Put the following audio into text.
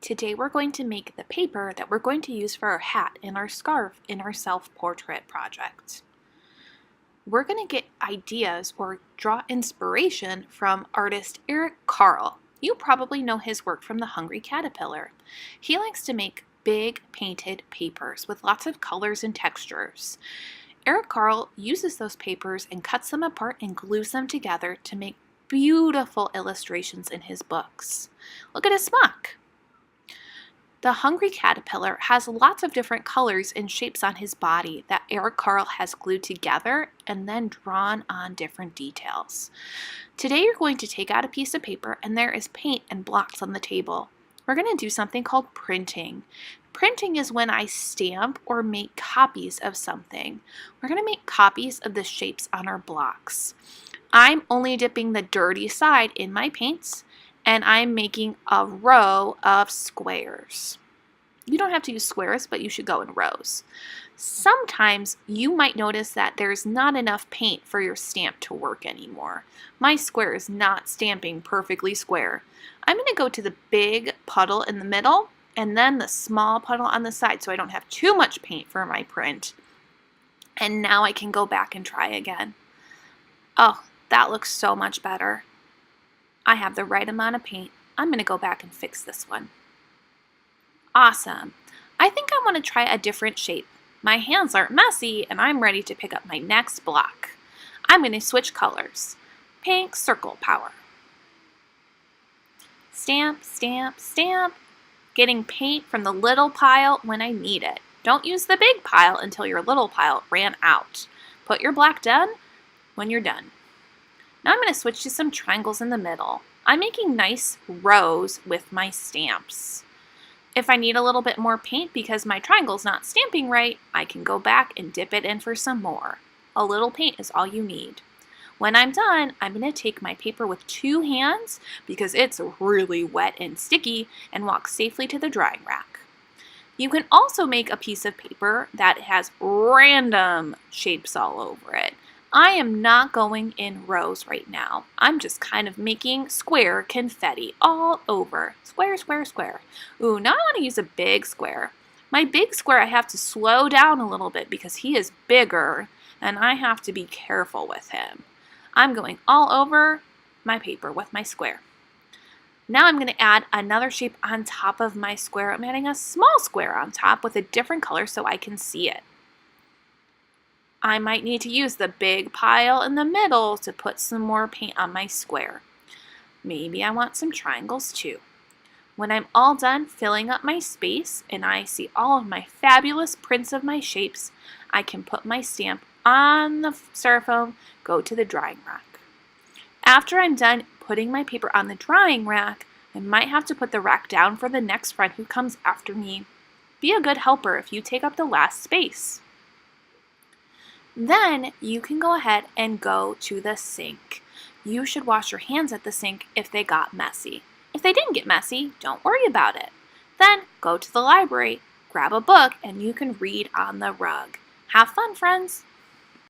Today we're going to make the paper that we're going to use for our hat and our scarf in our self-portrait project. We're going to get ideas or draw inspiration from artist Eric Carle. You probably know his work from The Hungry Caterpillar. He likes to make big painted papers with lots of colors and textures. Eric Carle uses those papers and cuts them apart and glues them together to make beautiful illustrations in his books. Look at his smock. The Hungry Caterpillar has lots of different colors and shapes on his body that Eric Carle has glued together and then drawn on different details. Today you're going to take out a piece of paper and there is paint and blocks on the table. We're going to do something called printing. Printing is when I stamp or make copies of something. We're going to make copies of the shapes on our blocks. I'm only dipping the dirty side in my paints, and I'm making a row of squares. You don't have to use squares, but you should go in rows. Sometimes you might notice that there's not enough paint for your stamp to work anymore. My square is not stamping perfectly square. I'm going to go to the big puddle in the middle and then the small puddle on the side so I don't have too much paint for my print. And now I can go back and try again. Oh, that looks so much better. I have the right amount of paint. I'm going to go back and fix this one. Awesome. I think I want to try a different shape. My hands aren't messy and I'm ready to pick up my next block. I'm going to switch colors. Pink circle power. Stamp, stamp, stamp. Getting paint from the little pile when I need it. Don't use the big pile until your little pile ran out. Put your black down when you're done. Now I'm going to switch to some triangles in the middle. I'm making nice rows with my stamps. If I need a little bit more paint because my triangle's not stamping right, I can go back and dip it in for some more. A little paint is all you need. When I'm done, I'm going to take my paper with two hands because it's really wet and sticky and walk safely to the drying rack. You can also make a piece of paper that has random shapes all over it. I am not going in rows right now. I'm just kind of making square confetti all over. Square, square, square. Ooh, now I want to use a big square. My big square I have to slow down a little bit because he is bigger and I have to be careful with him. I'm going all over my paper with my square. Now I'm going to add another shape on top of my square. I'm adding a small square on top with a different color so I can see it. I might need to use the big pile in the middle to put some more paint on my square. Maybe I want some triangles too. When I'm all done filling up my space and I see all of my fabulous prints of my shapes, I can put my stamp on the styrofoam, go to the drying rack. After I'm done putting my paper on the drying rack, I might have to put the rack down for the next friend who comes after me. Be a good helper if you take up the last space. Then you can go ahead and go to the sink. You should wash your hands at the sink if they got messy. If they didn't get messy, don't worry about it. Then go to the library, grab a book, and you can read on the rug. Have fun, friends!